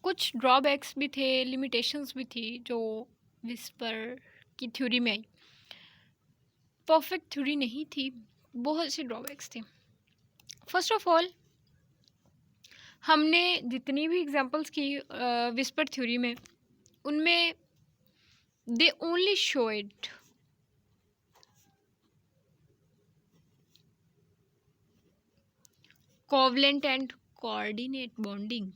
कुछ ड्रॉबैक्स भी थे, लिमिटेशंस भी थी जो विस्पर की थ्योरी में आई। परफेक्ट थ्योरी नहीं थी, बहुत से ड्रॉबैक्स थे। फर्स्ट ऑफ ऑल, हमने जितनी भी एग्जांपल्स की विस्पर थ्योरी में, उनमें they only show it covalent and coordinate bonding.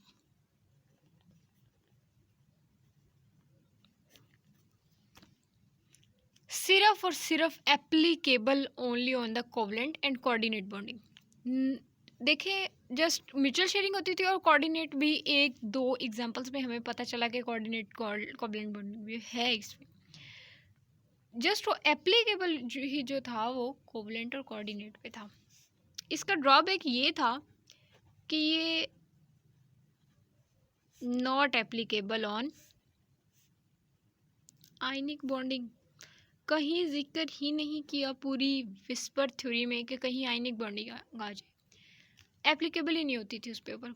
सिर्फ और सिर्फ applicable only on the covalent and coordinate bonding. देखिए, जस्ट म्यूचुअल शेयरिंग होती थी और कोऑर्डिनेट भी एक दो एग्जांपल्स में हमें पता चला कि कोऑर्डिनेट कोवलेंट बॉन्डिंग भी है इसमें। जस्ट वो एप्लीकेबल जो था वो कोवलेंट और कोऑर्डिनेट पे था। इसका ड्रॉबैक ये था कि ये not applicable on ionic bonding. कहीं जिक्र ही नहीं किया पूरी विस्पर थ्योरी में कि कहीं आयनिक बॉन्डिंग आ जाए। एप्लीकेबल ही नहीं होती थी उस पे ऊपर।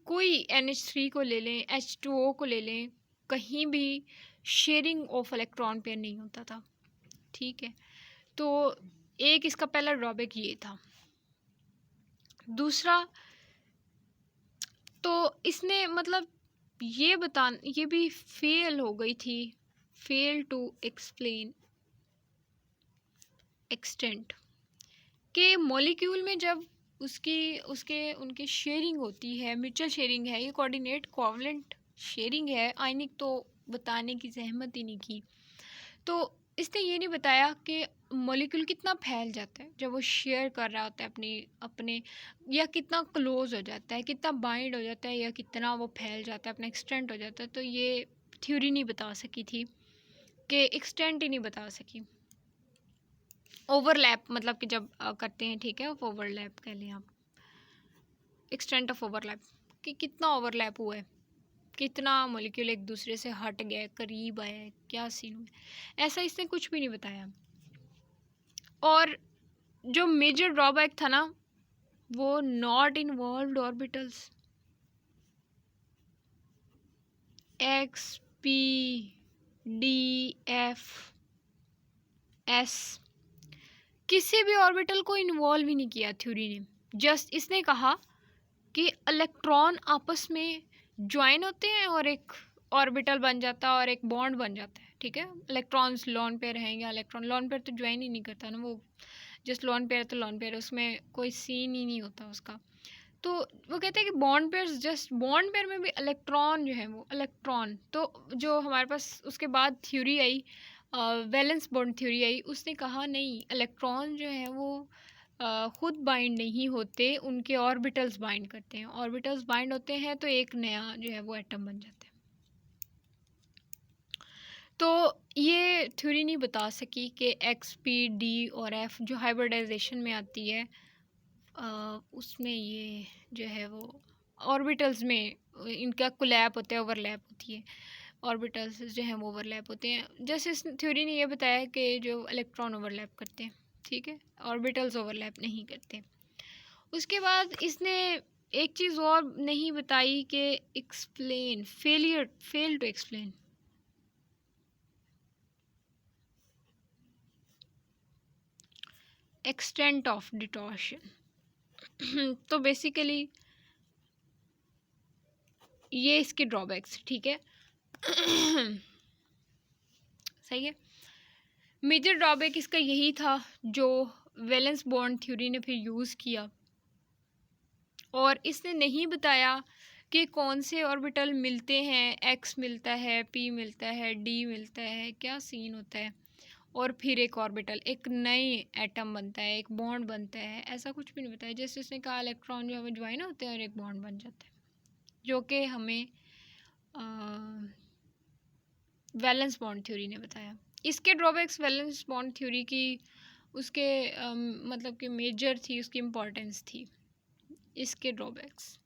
कोई NH3 को ले लें, H2O को ले लें, कहीं भी शेयरिंग ऑफ इलेक्ट्रॉन पेयर नहीं होता था। ठीक है, तो एक इसका पहला ड्रॉबैक ये था। दूसरा, तो इसने मतलब ये भी फेल हो गई थी, फेल टू एक्सप्लेन एक्सटेंट के मॉलिक्यूल में जब उनकी शेयरिंग होती है, म्यूचुअल शेयरिंग है, ये कोऑर्डिनेट कोवलेंट शेयरिंग है, आयनिक तो बताने की जहमत ही नहीं की। तो इसने ये नहीं बताया कि मॉलिक्यूल कितना फैल जाता है जब वो शेयर कर रहा होता है अपने या कितना क्लोज हो जाता है, कितना बाइंड हो जाता है, या कितना वो फैल जाता है, अपना एक्सटेंट हो जाता है। तो ये थ्योरी नहीं बता सकी थी, कि एक्सटेंट ही नहीं बता सकी। ओवरलैप मतलब कि जब करते हैं, ठीक है, ओवरलैप कह लें आप, एक्सटेंट ऑफ ओवरलैप, कि कितना ओवरलैप हुआ है, कितना मॉलिक्यूल एक दूसरे से हट गया, करीब आया है, क्या सीन हुआ, ऐसा इसने कुछ भी नहीं बताया। और जो मेजर ड्रॉबैक था ना, वो not involved orbitals, x P D F S, किसी भी ऑर्बिटल को इन्वॉल्व ही नहीं किया थ्योरी ने। जस्ट इसने कहा कि इलेक्ट्रॉन आपस में ज्वाइन होते हैं और एक ऑर्बिटल बन जाता है और एक बॉन्ड बन जाता है। ठीक है, इलेक्ट्रॉन्स लोन पेयर हैं, या इलेक्ट्रॉन लोन पेयर तो ज्वाइन ही नहीं करता ना, वो जस्ट लोन पेयर तो लोन पेयर, उसमें कोई सीन ही नहीं होता उसका। तो वो कहते हैं कि bond pairs, just bond pair में भी इलेक्ट्रॉन जो है वो इलेक्ट्रॉन, तो जो हमारे पास उसके बाद थ्योरी आई, वैलेंस बॉन्ड थ्योरी आई, उसने कहा नहीं, इलेक्ट्रॉन जो है वो खुद बाइंड नहीं होते, उनके ऑर्बिटल्स बाइंड करते हैं। ऑर्बिटल्स बाइंड होते हैं तो एक नया जो है वो एटम बन जाता है। तो ये थ्योरी नहीं बता सकी कि एक्स पी डी और एफ जो हाइब्रिडाइजेशन में आती है, उसमें ये जो है वो ऑर्बिटल्स में इनका कोलैप होता है, ओवरलैप होती है, ऑर्बिटल्स जो हैं वो ओवरलैप होते हैं। जैसे इस थ्योरी ने ये बताया कि जो इलेक्ट्रॉन ओवरलैप करते हैं, ठीक है, ऑर्बिटल्स ओवरलैप नहीं करते। उसके बाद इसने एक चीज़ और नहीं बताई कि explain, fail to explain extent of distortion. तो बेसिकली ये इसके ड्रॉबैक्स, ठीक है। सही है। मेजर ड्रॉबैक इसका यही था जो वैलेंस बॉन्ड थ्योरी ने फिर यूज़ किया, और इसने नहीं बताया कि कौन से ऑर्बिटल मिलते हैं, एक्स मिलता है, पी मिलता है, डी मिलता है, क्या सीन होता है, और फिर एक ऑर्बिटल, एक नई एटम बनता है, एक बॉन्ड बनता है, ऐसा कुछ भी नहीं बताया। जैसे उसने कहा इलेक्ट्रॉन जो हमें ज्वाइन होते हैं और एक बॉन्ड बन जाता है, जो कि हमें वैलेंस बॉन्ड थ्योरी ने बताया। इसके ड्रॉबैक्स वैलेंस बॉन्ड थ्योरी की उसके मतलब कि मेजर थी, उसकी इम्पोर्टेंस थी। इसके ड्रॉबैक्स